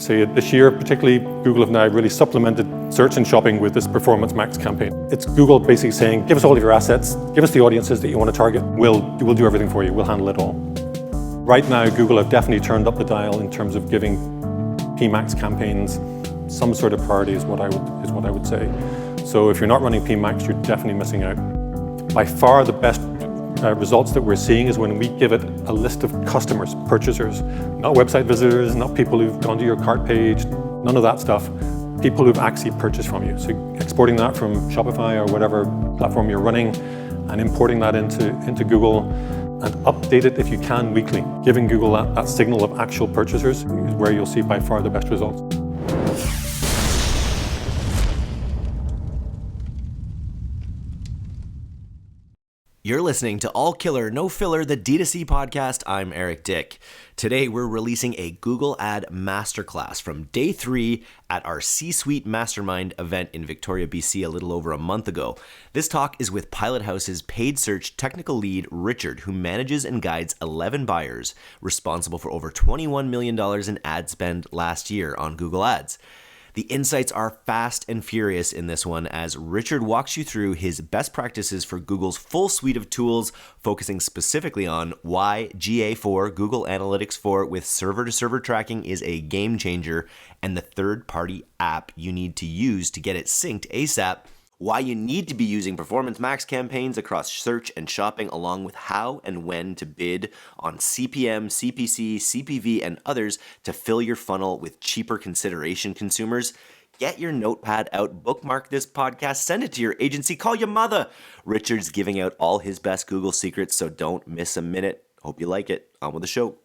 say this year, particularly, Google have now really supplemented search and shopping with this Performance Max campaign. It's Google basically saying, give us all of your assets, give us the audiences that you want to target, we'll do everything for you, we'll handle it all. Right now, Google have definitely turned up the dial in terms of giving PMax campaigns some sort of priority is what I would say. So if you're not running PMax, you're definitely missing out. By far the best results that we're seeing is when we give it a list of customers, purchasers, not website visitors, not people who've gone to your cart page, none of that stuff, people who've actually purchased from you. So exporting that from Shopify or whatever platform you're running and importing that into Google and update it if you can weekly. Giving Google that signal of actual purchasers is where you'll see by far the best results. You're listening to All Killer, No Filler, the D2C podcast. I'm Eric Dick. Today, we're releasing a Google Ad Masterclass from day 3 at our C-Suite Mastermind event in Victoria, BC, a little over a month ago. This talk is with Pilothouse's paid search technical lead, Richard, who manages and guides 11 buyers responsible for over $21 million in ad spend last year on Google Ads. The insights are fast and furious in this one as Richard walks you through his best practices for Google's full suite of tools, focusing specifically on why GA4, Google Analytics 4 with server-to-server tracking is a game changer, and the third-party app you need to use to get it synced ASAP, why you need to be using Performance Max campaigns across search and shopping, along with how and when to bid on CPM, CPC, CPV, and others to fill your funnel with cheaper consideration consumers. Get your notepad out, bookmark this podcast, send it to your agency, call your mother. Richard's giving out all his best Google secrets, so don't miss a minute. Hope you like it. On with the show.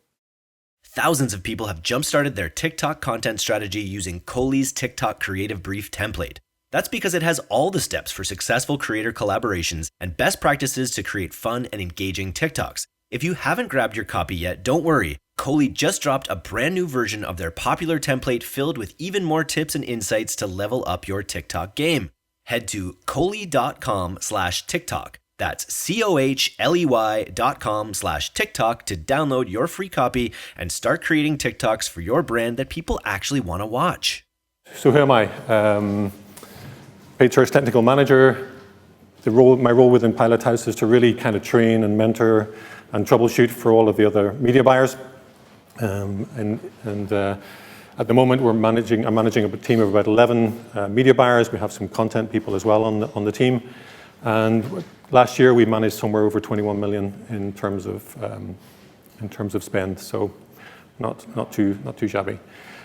Thousands of people have jump-started their TikTok content strategy using Coley's TikTok Creative Brief template. That's because it has all the steps for successful creator collaborations and best practices to create fun and engaging TikToks. If you haven't grabbed your copy yet, don't worry. Coley just dropped a brand new version of their popular template filled with even more tips and insights to level up your TikTok game. Head to coley.com/TikTok. That's COHLEY.com/TikTok to download your free copy and start creating TikToks for your brand that people actually want to watch. So who am I? Paid search technical manager. My role within Pilothouse is to really kind of train and mentor and troubleshoot for all of the other media buyers. At the moment, I'm managing a team of about 11 media buyers. We have some content people as well on the team. And last year, we managed somewhere over 21 million in terms of spend. So not too shabby.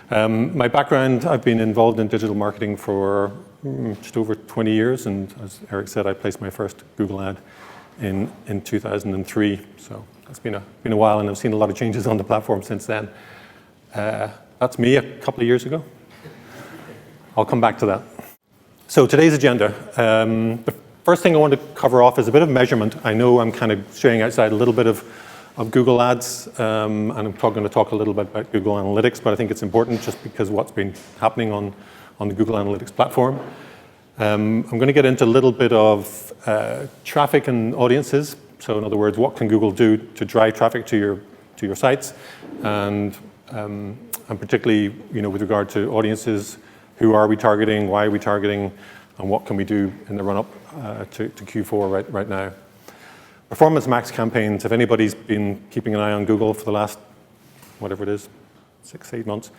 My background, I've been involved in digital marketing for just over 20 years, and as Eric said, I placed my first Google ad in 2003. So it's been a while, and I've seen a lot of changes on the platform since then. That's me a couple of years ago. I'll come back to that. So today's agenda. The first thing I want to cover off is a bit of measurement. I know I'm kind of straying outside a little bit of Google Ads, and I'm going to talk a little bit about Google Analytics, but I think it's important just because what's been happening on the Google Analytics platform. I'm going to get into a little bit of traffic and audiences. So in other words, what can Google do to drive traffic to your sites, and particularly with regard to audiences, who are we targeting, why are we targeting, and what can we do in the run-up to Q4 right now. Performance Max campaigns, if anybody's been keeping an eye on Google for the last, whatever it is, 6-8 months,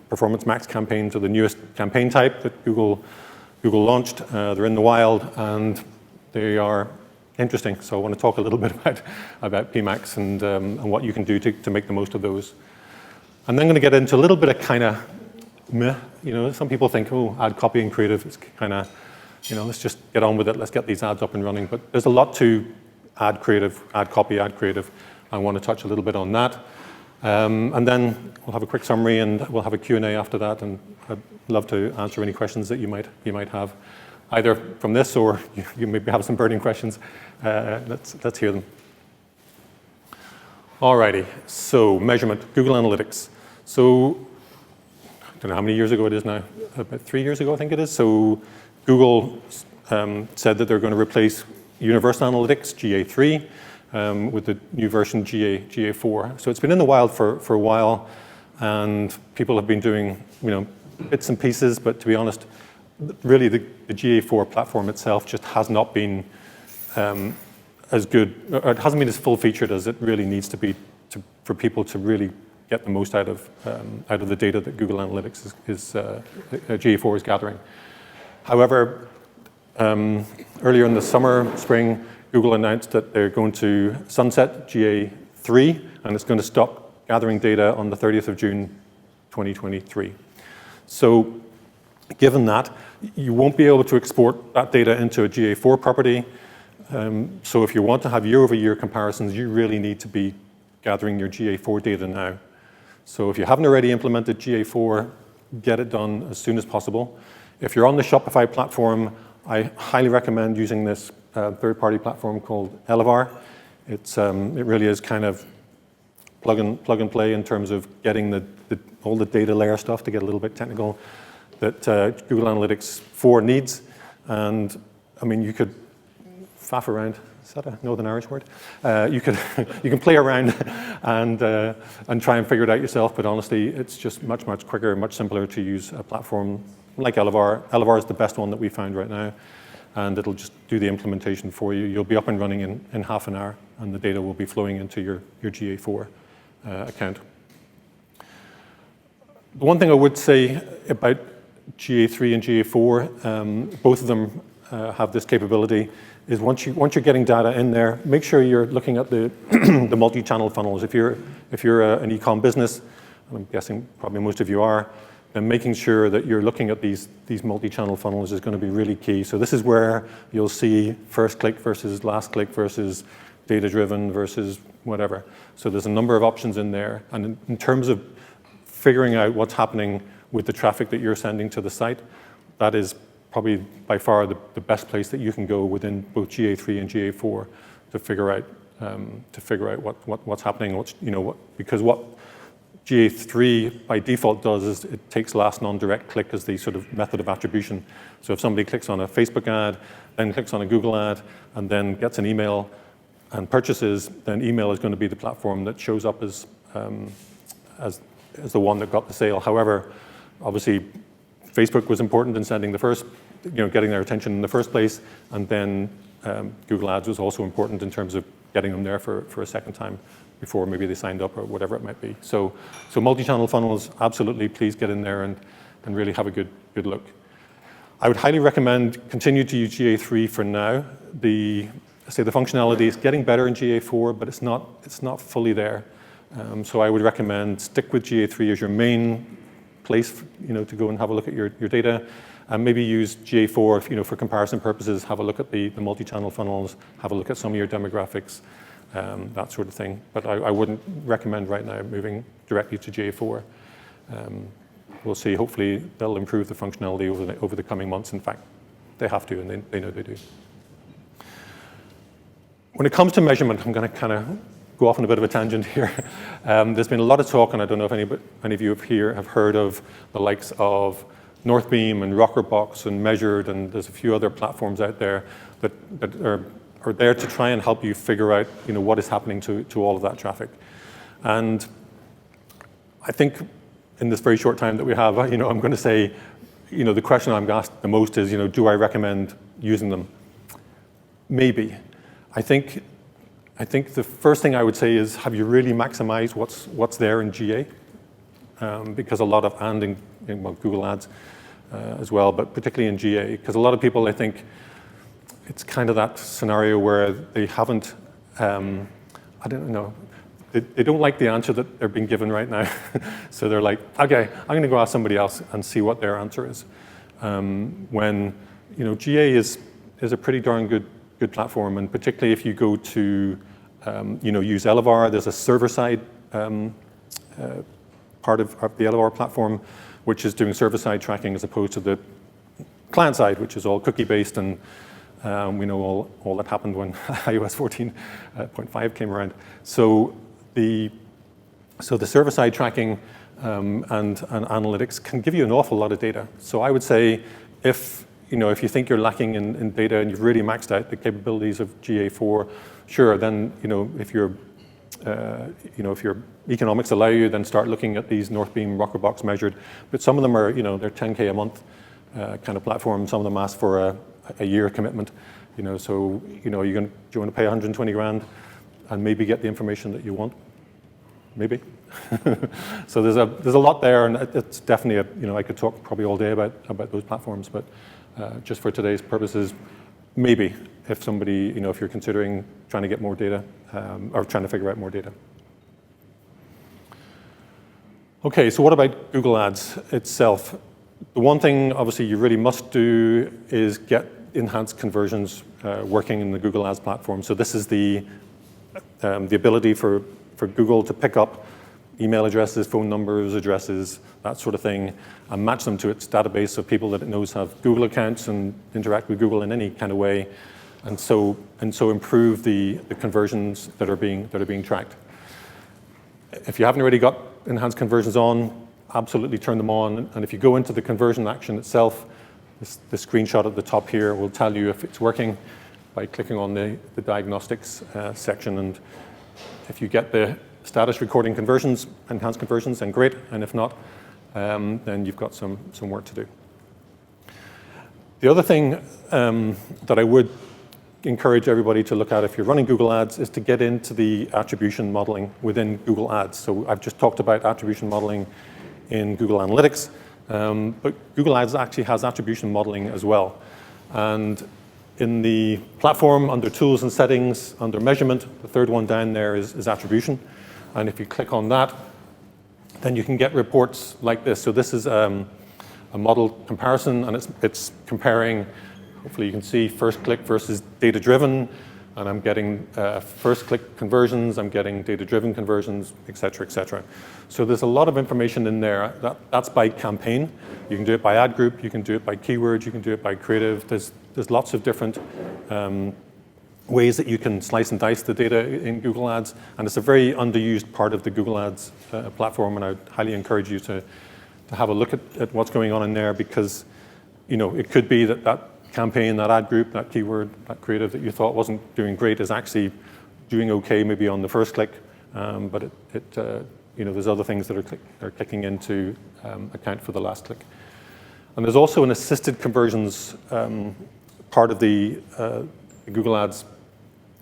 Performance Max campaigns are the newest campaign type that Google launched. They're in the wild, and they are interesting. So I want to talk a little bit about PMax and what you can do to make the most of those. I'm then going to get into a little bit of kind of meh. Some people think, ad copy and creative is kind of, let's just get on with it. Let's get these ads up and running. But there's a lot to ad creative, ad copy, ad creative. I want to touch a little bit on that. And then we'll have a quick summary, and we'll have a Q&A after that. And I'd love to answer any questions that you might have, either from this or you maybe have some burning questions. Let's hear them. Alrighty. So measurement, Google Analytics. So I don't know how many years ago it is now. About 3 years ago, I think it is. So Google said that they're going to replace Universal Analytics, GA3, with the new version GA4. So it's been in the wild for a while. and people have been doing, bits and pieces, but to be honest, really the GA4 platform itself just has not been as good, or it hasn't been as full-featured as it really needs to be for people to really get the most out of the data that Google Analytics GA4 is gathering. However, earlier in the spring, Google announced that they're going to sunset GA3, and it's going to stop gathering data on the 30th of June, 2023. So given that, you won't be able to export that data into a GA4 property. So if you want to have year-over-year comparisons, you really need to be gathering your GA4 data now. So if you haven't already implemented GA4, get it done as soon as possible. If you're on the Shopify platform, I highly recommend using this third-party platform called Elevar. It really is kind of plug and play in terms of getting all the data layer stuff, to get a little bit technical, that Google Analytics 4 needs. And I mean, you could faff around. Is that a Northern Irish word? You can play around and try and figure it out yourself, but honestly, it's just much quicker, much simpler to use a platform like Elevar. Elevar is the best one that we found right now, and it'll just do the implementation for you. You'll be up and running in half an hour, and the data will be flowing into your GA4 account. The one thing I would say about GA3 and GA4, both of them have this capability, is once you're getting data in there, make sure you're looking at the the multi-channel funnels. If you're an e-com business, and I'm guessing probably most of you are, then making sure that you're looking at these multi-channel funnels is going to be really key. So this is where you'll see first click versus last click versus data-driven versus whatever. So there's a number of options in there. And in terms of figuring out what's happening with the traffic that you're sending to the site, that is probably by far the best place that you can go within both GA3 and GA4 to figure out what's happening. Because what GA3 by default does is it takes last non-direct click as the sort of method of attribution. So if somebody clicks on a Facebook ad, then clicks on a Google ad, and then gets an email and purchases, then email is going to be the platform that shows up as the one that got the sale. However, obviously, Facebook was important in sending getting their attention in the first place, and then Google Ads was also important in terms of getting them there for a second time before maybe they signed up or whatever it might be. So multi-channel funnels, absolutely, please get in there and really have a good look. I would highly recommend continue to use GA3 for now. The functionality is getting better in GA4, but it's not fully there. So I would recommend stick with GA3 as your main place, to go and have a look at your data, and maybe use GA4, for comparison purposes. Have a look at the multi-channel funnels, have a look at some of your demographics, that sort of thing. But I wouldn't recommend right now moving directly to GA4. We'll see. Hopefully, they'll improve the functionality over the coming months. In fact, they have to, and they know they do. When it comes to measurement, I'm going to kind of go off on a bit of a tangent here. There's been a lot of talk, and I don't know if any of you here have heard of the likes of Northbeam and Rockerbox and Measured, and there's a few other platforms out there that are there to try and help you figure out, what is happening to all of that traffic. And I think in this very short time that we have, I'm going to say, the question I'm asked the most is, do I recommend using them? Maybe. I think the first thing I would say is, have you really maximized what's there in GA? Because a lot of, and in Google Ads as well, but particularly in GA, because a lot of people, I think, it's kind of that scenario where they haven't, I don't know, they don't like the answer that they're being given right now. So they're like, okay, I'm going to go ask somebody else and see what their answer is. When, GA is a pretty darn good platform, and particularly if you go to, use Elevar, there's a server-side part of the Elevar platform, which is doing server-side tracking as opposed to the client-side, which is all cookie-based, and we know all that happened when iOS 14.5 came around. So the server-side tracking and analytics can give you an awful lot of data. So I would say if you think you're lacking in data and you've really maxed out the capabilities of GA4, sure, then if if your economics allow you, then start looking at these Northbeam Rockerbox measured. But some of them are, they're 10K a month kind of platform. Some of them ask for a year commitment. So do you want to pay 120 grand and maybe get the information that you want? Maybe. So there's a lot there, and it's definitely I could talk probably all day about those platforms, but just for today's purposes, maybe if somebody, if you're considering trying to get more data or trying to figure out more data. Okay, so what about Google Ads itself? The one thing, obviously, you really must do is get enhanced conversions working in the Google Ads platform. So this is the ability for Google to pick up email addresses, phone numbers, addresses, that sort of thing, and match them to its database of people that it knows have Google accounts and interact with Google in any kind of way, and so improve the conversions that are being tracked. If you haven't already got enhanced conversions on, absolutely turn them on. And if you go into the conversion action itself, the screenshot at the top here will tell you if it's working by clicking on the diagnostics section. And if you get the status recording conversions, enhanced conversions, then great. And if not, then you've got some work to do. The other thing that I would encourage everybody to look at if you're running Google Ads is to get into the attribution modeling within Google Ads. So I've just talked about attribution modeling in Google Analytics, but Google Ads actually has attribution modeling as well. And in the platform, under Tools and Settings, under Measurement, the third one down there is Attribution. And if you click on that, then you can get reports like this. So this is a model comparison, and it's comparing, hopefully you can see, first click versus data-driven, and I'm getting first click conversions, I'm getting data-driven conversions, et cetera, et cetera. So there's a lot of information in there. That's by campaign. You can do it by ad group, you can do it by keywords, you can do it by creative. There's lots of different ways that you can slice and dice the data in Google Ads, and it's a very underused part of the Google Ads platform, and I highly encourage you to have a look at what's going on in there, because it could be that campaign, that ad group, that keyword, that creative that you thought wasn't doing great is actually doing okay maybe on the first click, but there's other things that are clicking in to account for the last click. And there's also an assisted conversions part of the Google Ads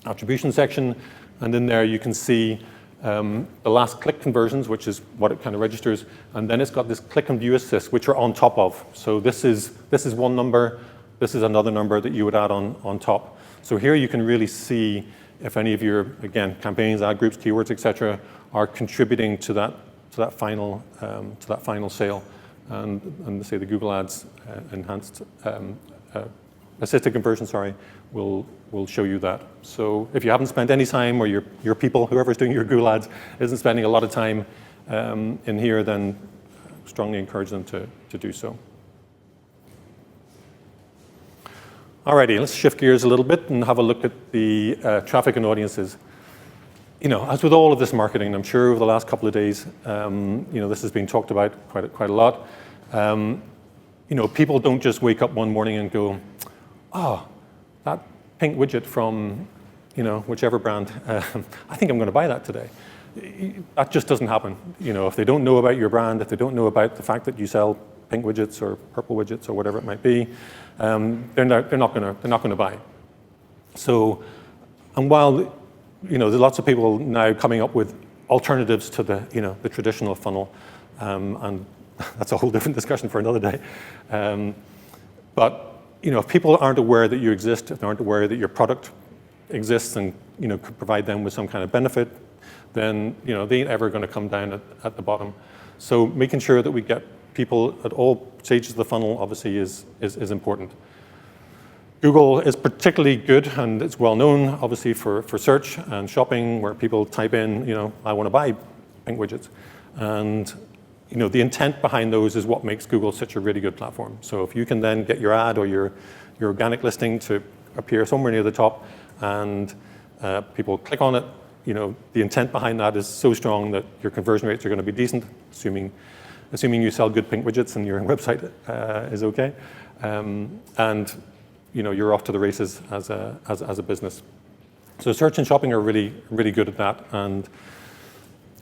attribution section, and in there you can see the last click conversions, which is what it kind of registers, and then it's got this click and view assist, which are on top of. So this is one number, this is another number that you would add on top. So here you can really see if any of your, again, campaigns, ad groups, keywords, et cetera, are contributing to that final sale. And say the Google Ads enhanced assisted conversion, will show you that. So if you haven't spent any time, or your people, whoever's doing your Google Ads, isn't spending a lot of time in here, then strongly encourage them to do so. Alrighty, let's shift gears a little bit and have a look at the traffic and audiences. As with all of this marketing, I'm sure over the last couple of days, this has been talked about quite a lot. People don't just wake up one morning and go, oh, that pink widget from, whichever brand, I think I'm going to buy that today. That just doesn't happen. If they don't know about your brand, if they don't know about the fact that you sell pink widgets or purple widgets or whatever it might be, they're not going to buy. So, and while there's lots of people now coming up with alternatives to the traditional funnel, and that's a whole different discussion for another day. But if people aren't aware that you exist, if they aren't aware that your product exists and could provide them with some kind of benefit, then they ain't ever going to come down at the bottom. So making sure that we get people at all stages of the funnel obviously is important. Google is particularly good, and it's well known obviously for search and shopping, where people type in, I want to buy pink widgets. And the intent behind those is what makes Google such a really good platform. So if you can then get your ad or your organic listing to appear somewhere near the top, and people click on it, the intent behind that is so strong that your conversion rates are going to be decent, assuming you sell good pink widgets and your website is okay, and you're off to the races as a business. So search and shopping are really, really good at that. And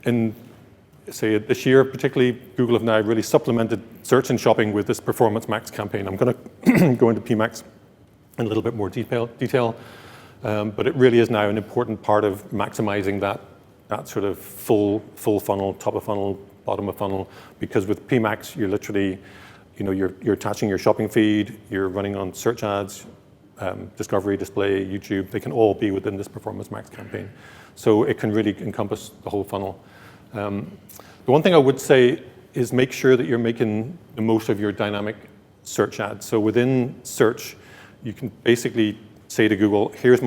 in, say, this year particularly, Google have now really supplemented search and shopping with this Performance Max campaign. I'm going to go into PMax in a little bit more detail, but it really is now an important part of maximizing that sort of full funnel, top of funnel, bottom of funnel, because with PMax, you're literally, you're attaching your shopping feed, you're running on search ads, discovery, display, YouTube. They can all be within this Performance Max campaign. So it can really encompass the whole funnel. The one thing I would say is make sure that you're making the most of your dynamic search ads. So within search, you can basically say to Google, here's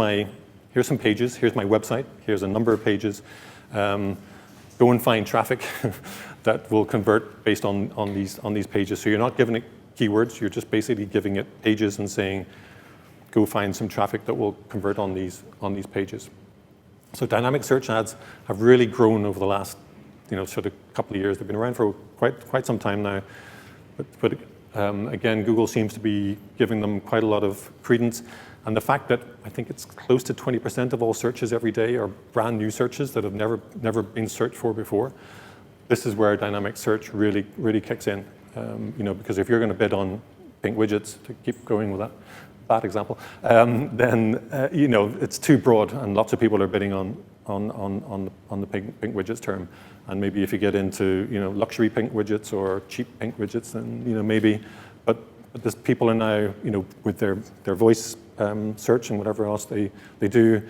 some pages, here's my website, here's a number of pages. Go and find traffic that will convert based on these pages. So you're not giving it keywords, you're just basically giving it pages and saying, go find some traffic that will convert on these pages. So dynamic search ads have really grown over the last sort of couple of years. They've been around for quite some time now. But again, Google seems to be giving them quite a lot of credence. And the fact that I think it's close to 20% of all searches every day are brand new searches that have never been searched for before. This is where dynamic search really kicks in. Because if you're going to bid on pink widgets, to keep going with that example, then it's too broad, and lots of people are bidding on the pink widgets term. And maybe if you get into luxury pink widgets or cheap pink widgets, then maybe. But there's people are now with their voice search and whatever else they do.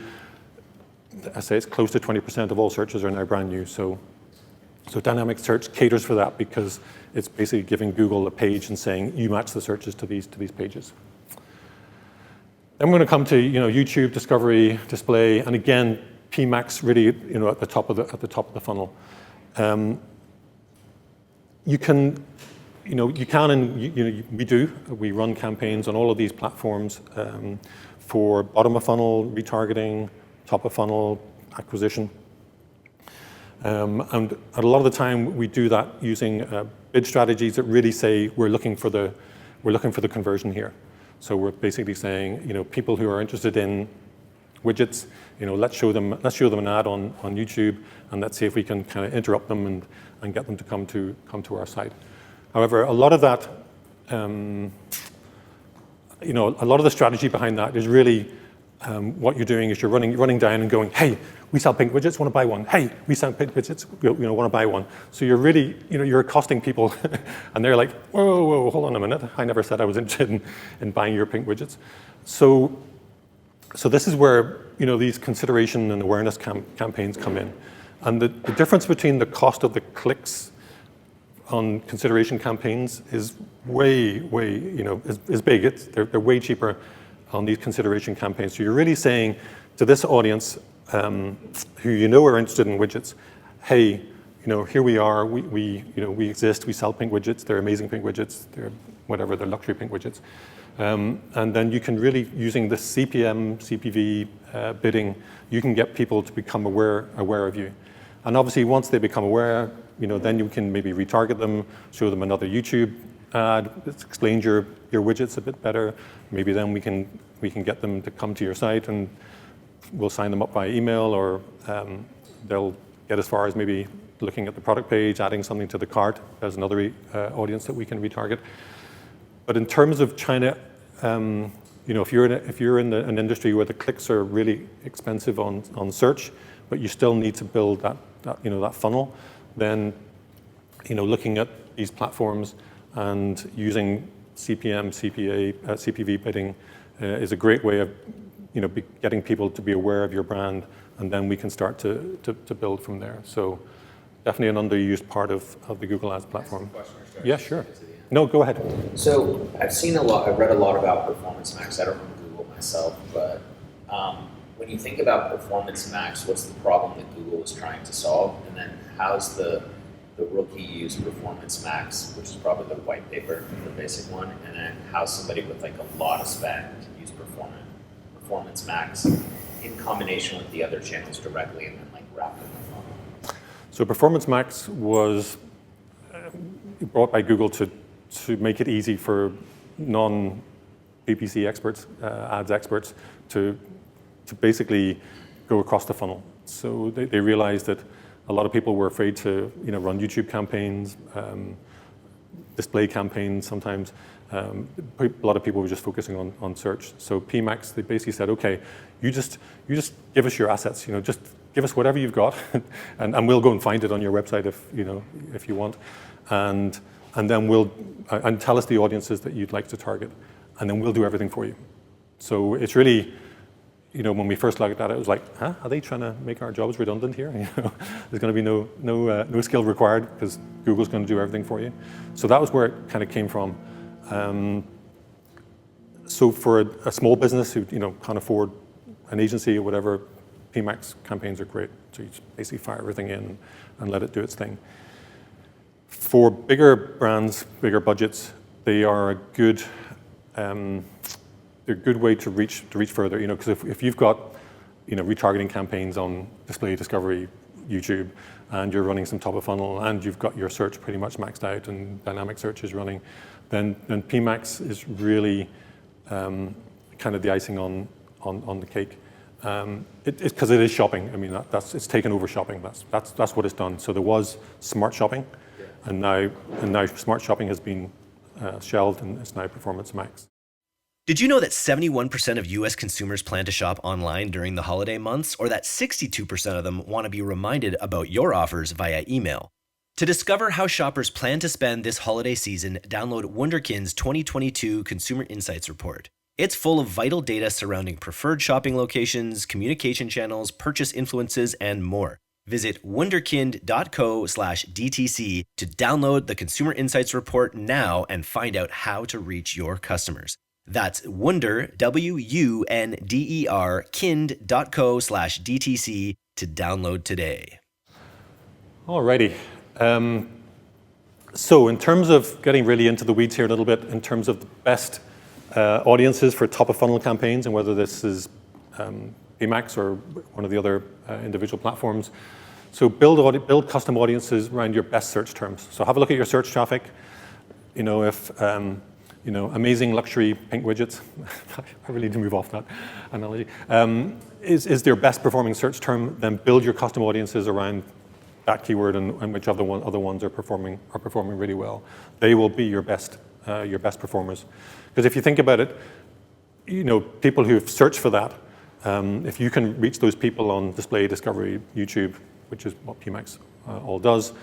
I say it's close to 20% of all searches are now brand new. So dynamic search caters for that because it's basically giving Google a page and saying you match the searches to these pages. Then we're going to come to YouTube, discovery, display, and again PMax really at the top of the funnel. We run campaigns on all of these platforms for bottom of funnel retargeting, top of funnel acquisition, and a lot of the time we do that using bid strategies that really say we're looking for the conversion here. So we're basically saying people who are interested in widgets, let's show them an ad on YouTube, and let's see if we can kind of interrupt them and get them to come to our site. However, a lot of that, a lot of the strategy behind that is really what you're doing is you're running down and going, hey, we sell pink widgets, want to buy one? Hey, we sell pink widgets, want to buy one? So you're really, you're accosting people, and they're like, whoa, hold on a minute. I never said I was interested in buying your pink widgets. So this is where these consideration and awareness campaigns come in, and the difference between the cost of the clicks on consideration campaigns is way is big. They're way cheaper on these consideration campaigns. So you're really saying to this audience who are interested in widgets, hey, here we are. We exist. We sell pink widgets. They're amazing pink widgets. They're luxury pink widgets. And then you can really, using the CPM, CPV bidding, you can get people to become aware of you. And obviously, once they become aware, then you can maybe retarget them, show them another YouTube ad, explain your widgets a bit better. Maybe then we can get them to come to your site, and we'll sign them up by email, or they'll get as far as maybe looking at the product page, adding something to the cart. There's another audience that we can retarget. But in terms of China, if you're in an industry where the clicks are really expensive on search, but you still need to build that funnel, then looking at these platforms and using CPM, CPV bidding is a great way of getting people to be aware of your brand, and then we can start to build from there. So definitely an underused part of the Google Ads platform. Yeah, sure. No, go ahead. So I've read a lot about Performance Max. I don't run Google myself, but when you think about Performance Max, what's the problem that Google is trying to solve? And then how's the rookie use Performance Max, which is probably the white paper, the basic one, and then how's somebody with like a lot of spend use Performance Max in combination with the other channels directly, and then like wrap it in the funnel? So Performance Max was brought by Google to make it easy for non-PPC experts, ads experts, to basically go across the funnel. So they realized that a lot of people were afraid to run YouTube campaigns, display campaigns sometimes. A lot of people were just focusing on search. So PMax, they basically said, okay, you just give us your assets, just give us whatever you've got, and we'll go and find it on your website if you want, and then and tell us the audiences that you'd like to target, and then we'll do everything for you. So it's really, when we first looked at it was like, huh? Are they trying to make our jobs redundant here? There's going to be no skill required because Google's going to do everything for you. So that was where it kind of came from. So for a small business who can't afford an agency or whatever, PMax campaigns are great. So you just basically fire everything in and let it do its thing. For bigger brands, bigger budgets, they are a good they're a good way to reach further. Because if you've got retargeting campaigns on display, discovery, YouTube, and you're running some top of funnel, and you've got your search pretty much maxed out, and dynamic search is running, then PMax is really kind of the icing on the cake. It's because it is shopping. I mean, it's taken over shopping. That's what it's done. So there was smart shopping, and now smart shopping has been shelved, and it's now Performance Max. Did you know that 71% of US consumers plan to shop online during the holiday months, or that 62% of them want to be reminded about your offers via email? To discover how shoppers plan to spend this holiday season, download Wunderkind's 2022 Consumer Insights Report. It's full of vital data surrounding preferred shopping locations, communication channels, purchase influences, and more. Visit wunderkind.co/DTC to download the Consumer Insights Report now and find out how to reach your customers. That's Wunder, WUNDER, kind.co/DTC to download today. Alrighty. So in terms of getting really into the weeds here a little bit, in terms of the best audiences for top of funnel campaigns, and whether this is PMax or one of the other individual platforms. So build custom audiences around your best search terms. So have a look at your search traffic. If amazing luxury pink widgets, I really need to move off that analogy, is their best performing search term, then build your custom audiences around that keyword and which other ones are performing really well. They will be your best performers. Because if you think about it, people who've searched for that, if you can reach those people on display, discovery, YouTube, which is what PMax all does,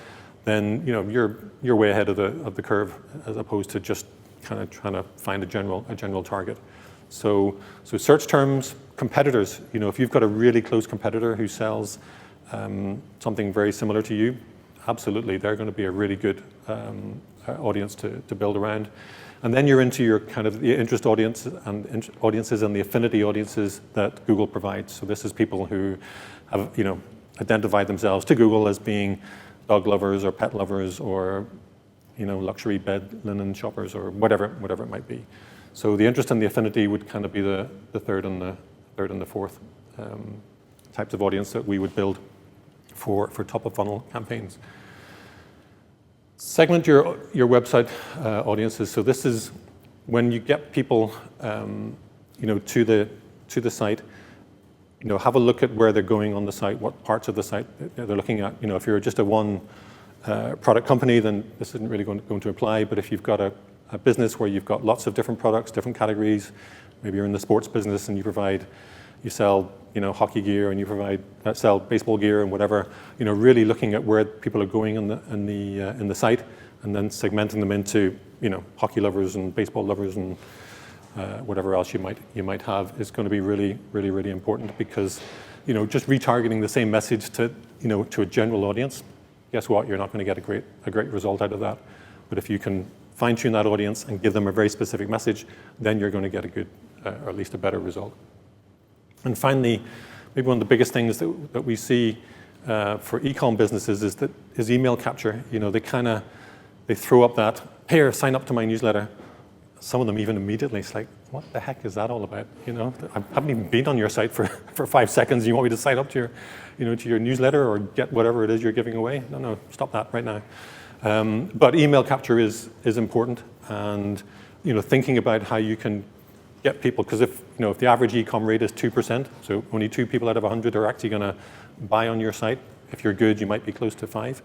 then you're way ahead of the curve, as opposed to just kind of trying to find a general target. So search terms, competitors. If you've got a really close competitor who sells something very similar to you, absolutely, they're going to be a really good audience to build around. And then you're into your kind of the interest audiences and the affinity audiences that Google provides. So this is people who have identified themselves to Google as being dog lovers or pet lovers or luxury bed linen shoppers or whatever it might be. So the interest and the affinity would kind of be the third and the fourth types of audience that we would build for top of funnel campaigns. Segment your website audiences. So this is when you get people to the site. Have a look at where they're going on the site, what parts of the site they're looking at. If you're just a one product company, then this isn't really going to apply. But if you've got a business where you've got lots of different products, different categories, maybe you're in the sports business and you sell hockey gear and you sell baseball gear and whatever. Really looking at where people are going in the site, and then segmenting them into hockey lovers and baseball lovers and whatever else you might have is going to be really, really, really important, because just retargeting the same message to a general audience, guess what? You're not going to get a great result out of that. But if you can fine-tune that audience and give them a very specific message, then you're going to get a good, or at least a better result. And finally, maybe one of the biggest things that we see for e-com businesses is email capture. They throw up that, here, sign up to my newsletter. Some of them even immediately, it's like, what the heck is that all about? I haven't even been on your site for 5 seconds. You want me to sign up to your newsletter or get whatever it is you're giving away? No, stop that right now. But email capture is important, and thinking about how you can get people, because if the average e-com rate is 2%, so only 2 people out of 100 are actually going to buy on your site. If you're good, you might be close to 5.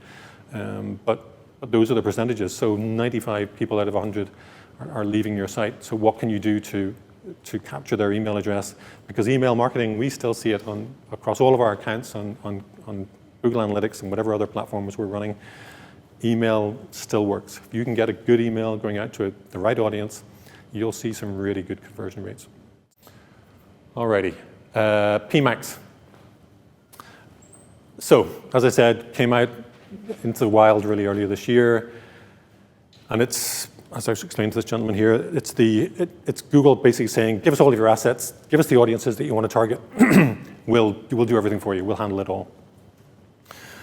But those are the percentages. So 95 people out of 100 are leaving your site. So what can you do to capture their email address? Because email marketing, we still see it across all of our accounts on Google Analytics and whatever other platforms we're running. Email still works. If you can get a good email going out to the right audience, you'll see some really good conversion rates. Alrighty, PMax. So, as I said, came out into the wild really earlier this year, and it's, as I was explaining to this gentleman here, it's Google basically saying, give us all of your assets, give us the audiences that you want to target, we'll do everything for you, we'll handle it all.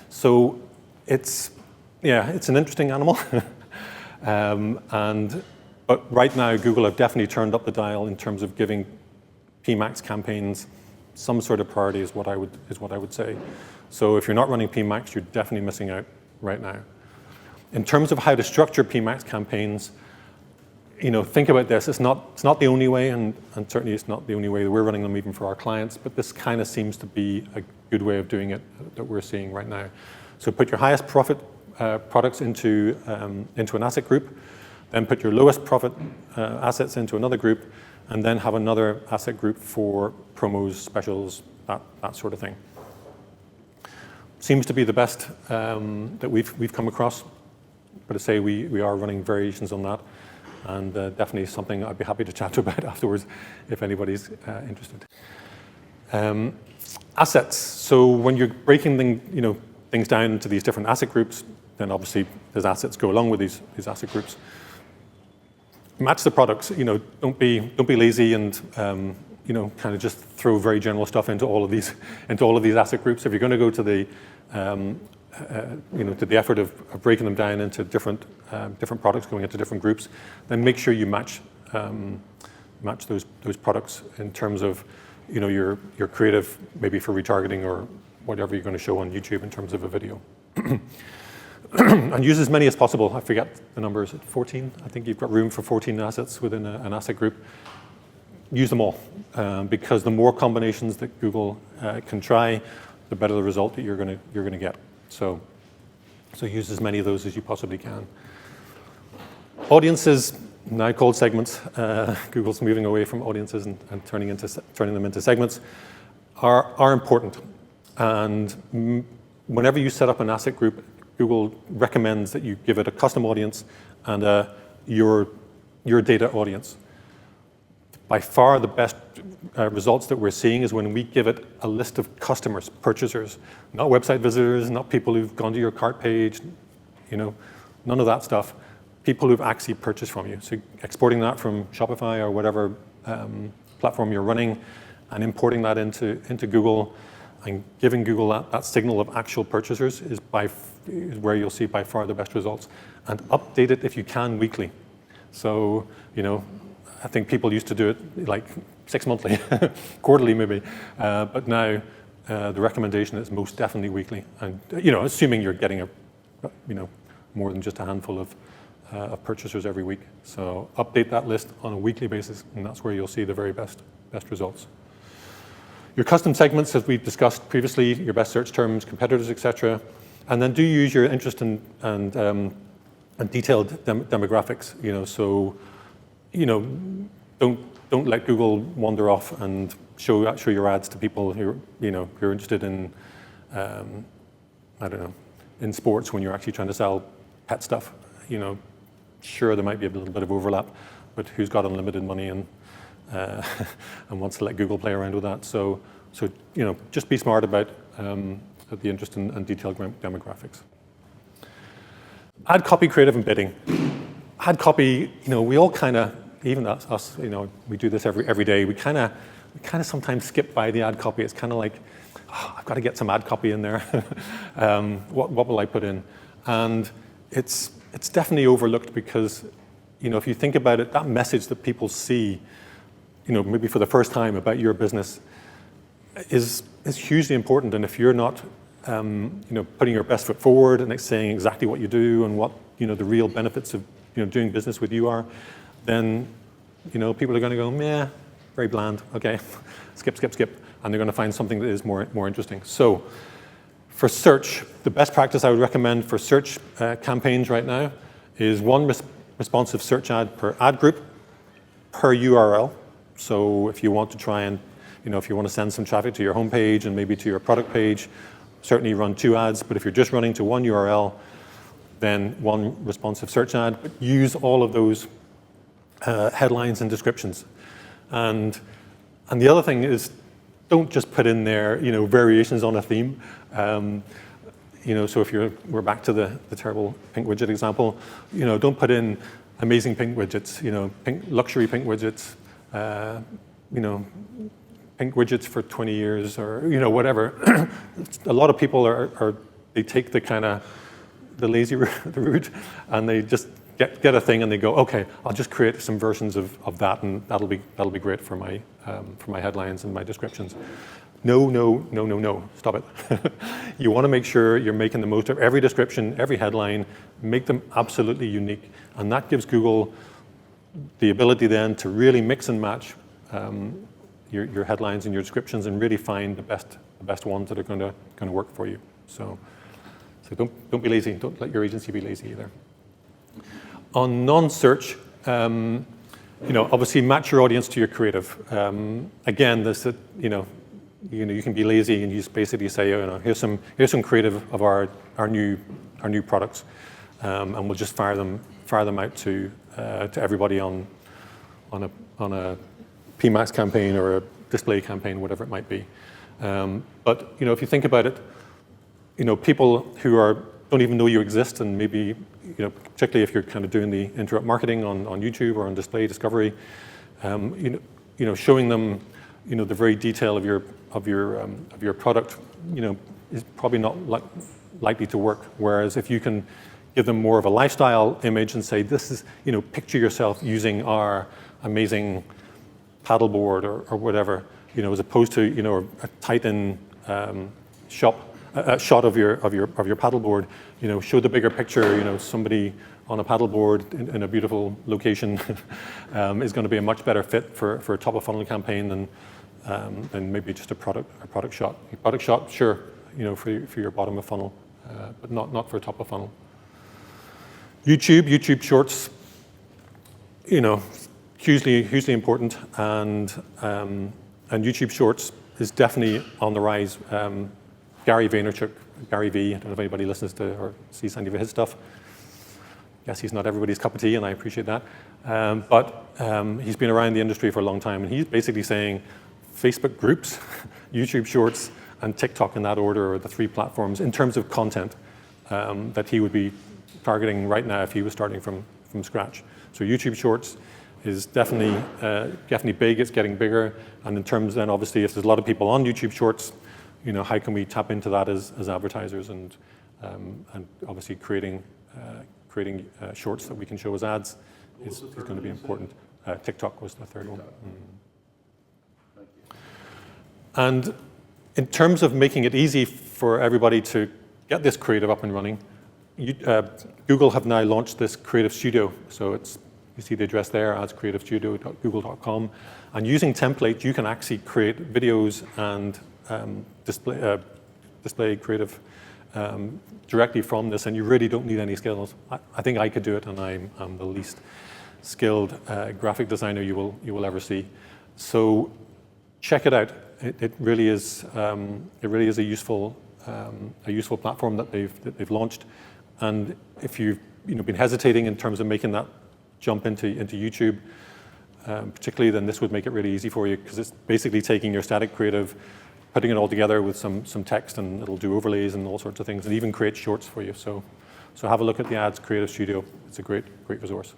So it's an interesting animal, but right now Google have definitely turned up the dial in terms of giving PMax campaigns some sort of priority is what I would say. So if you're not running PMax, you're definitely missing out right now. In terms of how to structure PMax campaigns, think about this. It's not the only way, and certainly it's not the only way that we're running them even for our clients, but this kind of seems to be a good way of doing it that we're seeing right now. So put your highest profit products into an asset group, then put your lowest profit assets into another group, and then have another asset group for promos, specials, that sort of thing. Seems to be the best that we've come across, but to say we are running variations on that, and definitely something I'd be happy to chat about afterwards if anybody's interested. Assets. So when you're breaking things down into these different asset groups, then obviously there's assets go along with these asset groups. Match the products. Don't be lazy and kind of just throw very general stuff into all of these asset groups. If you're going to go to the to the effort of breaking them down into different products going into different groups, then make sure you match those products in terms of your creative, maybe for retargeting or whatever you're going to show on YouTube in terms of a video. And use as many as possible. I forget the numbers, 14? I think you've got room for 14 assets within an asset group. Use them all, because the more combinations that Google can try, the better the result that you're going to get. So use as many of those as you possibly can. Audiences, now called segments, Google's moving away from audiences and turning them into segments, are important. And whenever you set up an asset group, Google recommends that you give it a custom audience and your data audience. By far the best results that we're seeing is when we give it a list of customers, purchasers, not website visitors, not people who've gone to your cart page, none of that stuff. People who've actually purchased from you. So exporting that from Shopify or whatever platform you're running and importing that into Google and giving Google that signal of actual purchasers is where you'll see by far the best results. And update it if you can weekly. So, I think people used to do it like 6 monthly, quarterly maybe, but now the recommendation is most definitely weekly. And assuming you're getting more than just a handful of purchasers every week. So update that list on a weekly basis, and that's where you'll see the very best results. Your custom segments, as we've discussed previously, your best search terms, competitors, etc. And then do use your interest and detailed demographics. So don't let Google wander off and show your ads to people who are interested in in sports when you're actually trying to sell pet stuff. Sure there might be a little bit of overlap, but who's got unlimited money and wants to let Google play around with that? So just be smart about the interest and detailed demographics. Ad copy, creative, and bidding. Ad copy, we all kind of, even us, we do this every day. We kind of sometimes skip by the ad copy. It's kind of like, I've got to get some ad copy in there. What will I put in? And it's definitely overlooked because, if you think about it, that message that people see, maybe for the first time about your business is hugely important. And if you're not, putting your best foot forward and saying exactly what you do and what, the real benefits of, doing business with you are, then, people are going to go, meh, very bland. Okay, skip, skip, skip, and they're going to find something that is more interesting. So, for search, the best practice I would recommend for search campaigns right now is one responsive search ad per ad group per URL. So if you want to try and, if you want to send some traffic to your homepage and maybe to your product page, certainly run 2 ads. But if you're just running to one URL, then one responsive search ad. But use all of those headlines and descriptions. And the other thing is, don't just put in there, variations on a theme. So if we're back to the terrible pink widget example, don't put in amazing pink widgets, luxury pink widgets, pink widgets for 20 years or, whatever. A lot of people they take the lazy route and they just get a thing and they go, okay, I'll just create some versions of that and that'll be great for my headlines and my descriptions. No, stop it. You want to make sure you're making the most of every description, every headline, make them absolutely unique. And that gives Google the ability then to really mix and match your headlines and your descriptions and really find the best ones that are going to work for you. So don't be lazy. Don't let your agency be lazy either. On non-search, obviously match your audience to your creative. Again, you can be lazy and you just basically say, here's some creative of our new products, and we'll just fire them out to everybody on a PMax campaign or a display campaign, whatever it might be. But if you think about it, people who don't even know you exist, and maybe particularly if you're kind of doing the interrupt marketing on YouTube or on display discovery, showing them the very detail of your product, is probably not likely to work. Whereas if you can give them more of a lifestyle image and say, this is, picture yourself using our amazing paddleboard or whatever, as opposed to a tight-in shot of your paddleboard, show the bigger picture. Somebody on a paddleboard in a beautiful location is going to be a much better fit for a top of funnel campaign than maybe just a product shot. A product shot, sure, for your bottom of funnel, but not for top of funnel. YouTube Shorts, hugely important, and YouTube Shorts is definitely on the rise. Gary Vaynerchuk, Gary V, I don't know if anybody listens to or sees any of his stuff. Guess he's not everybody's cup of tea, and I appreciate that. But he's been around the industry for a long time, and he's basically saying Facebook groups, YouTube Shorts, and TikTok in that order are the 3 platforms in terms of content that he would be targeting right now if he was starting from scratch. So YouTube Shorts is definitely big. It's getting bigger, and in terms then obviously if there's a lot of people on YouTube Shorts, how can we tap into that as advertisers and obviously creating shorts that we can show as ads is going to be important. TikTok was the third one. And in terms of making it easy for everybody to get this creative up and running, Google have now launched this Creative Studio. So you see the address there, adscreativestudio.google.com. And using templates, you can actually create videos and display creative directly from this, and you really don't need any skills. I think I could do it, and I'm the least skilled graphic designer you will ever see. So check it out. It really is a useful platform that they've launched. And if you've been hesitating in terms of making that jump into YouTube, particularly, then this would make it really easy for you, because it's basically taking your static creative, putting it all together with some text, and it'll do overlays and all sorts of things, and even create shorts for you. So have a look at the Ads Creative Studio. It's a great resource.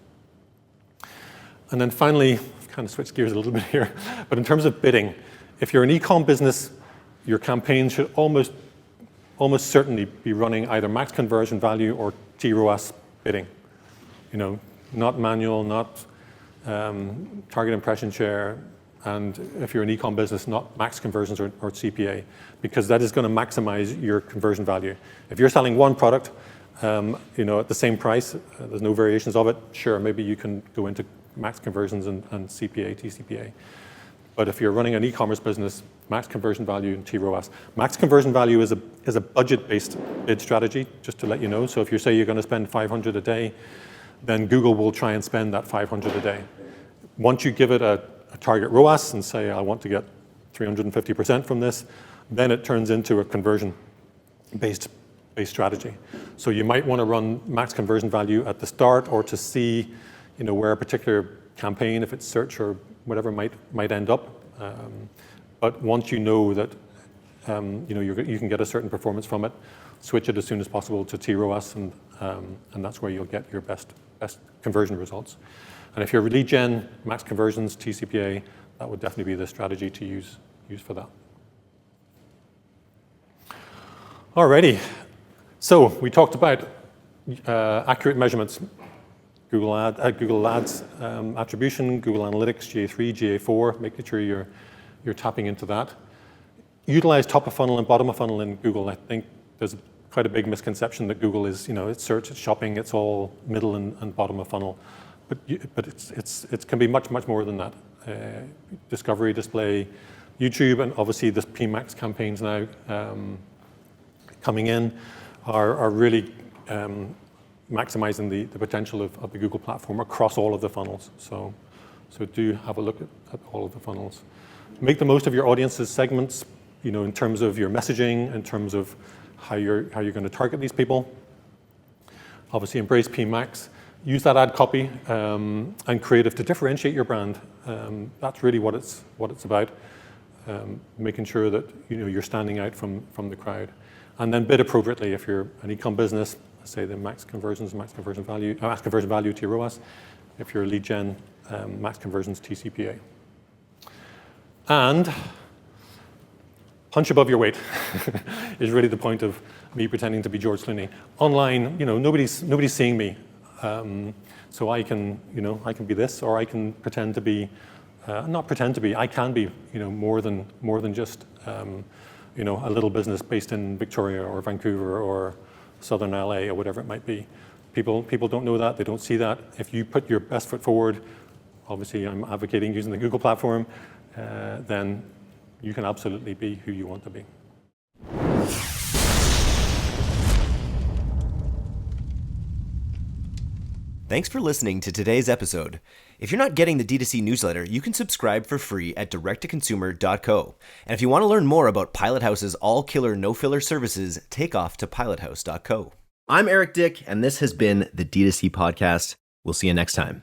And then finally, I've kind of switched gears a little bit here, but in terms of bidding, if you're an e-com business, your campaign should almost certainly be running either max conversion value or TROAS bidding. Not manual, not target impression share, and if you're an e-com business, not max conversions or CPA, because that is going to maximize your conversion value. If you're selling one product, at the same price, there's no variations of it, sure, maybe you can go into max conversions and CPA, TCPA. But if you're running an e-commerce business, max conversion value and TROAS. Max conversion value is a budget-based bid strategy, just to let you know. So if you say you're going to spend 500 a day, then Google will try and spend that 500 a day. Once you give it a target ROAS and say, I want to get 350% from this, then it turns into a conversion-based strategy. So you might want to run max conversion value at the start, or to see, where a particular campaign, if it's search or whatever, might end up. But once you know that you can get a certain performance from it, switch it as soon as possible to TROAS, and that's where you'll get your best conversion results. And if you're lead gen, max conversions, TCPA, that would definitely be the strategy to use for that. Alrighty, so we talked about accurate measurements. Google Ads attribution, Google Analytics, GA3, GA4, making sure you're tapping into that. Utilize top of funnel and bottom of funnel in Google. I think there's quite a big misconception that Google is, it's search, it's shopping, it's all middle and bottom of funnel. But it can be much more than that. Discovery, display, YouTube, and obviously the PMax campaigns now coming in are really maximizing the potential of the Google platform across all of the funnels. So do have a look at all of the funnels. Make the most of your audience's segments, in terms of your messaging, in terms of how you're going to target these people. Obviously, embrace PMax. Use that ad copy and creative to differentiate your brand. That's really what it's about. Making sure that you're standing out from the crowd, and then bid appropriately. If you're an e-com business, say the max conversion value TROAS. If you're a lead gen, max conversions TCPA. And punch above your weight is really the point of me pretending to be George Clooney. Online, nobody's seeing me, so I can be this, or I can pretend to be, not pretend to be. I can be, more than just, a little business based in Victoria or Vancouver or Southern LA or whatever it might be. People don't know that, they don't see that. If you put your best foot forward, obviously I'm advocating using the Google platform, then you can absolutely be who you want to be. Thanks for listening to today's episode. If you're not getting the D2C newsletter, you can subscribe for free at directtoconsumer.co. And if you want to learn more about Pilothouse's all-killer, no-filler services, take off to pilothouse.co. I'm Eric Dick, and this has been the D2C Podcast. We'll see you next time.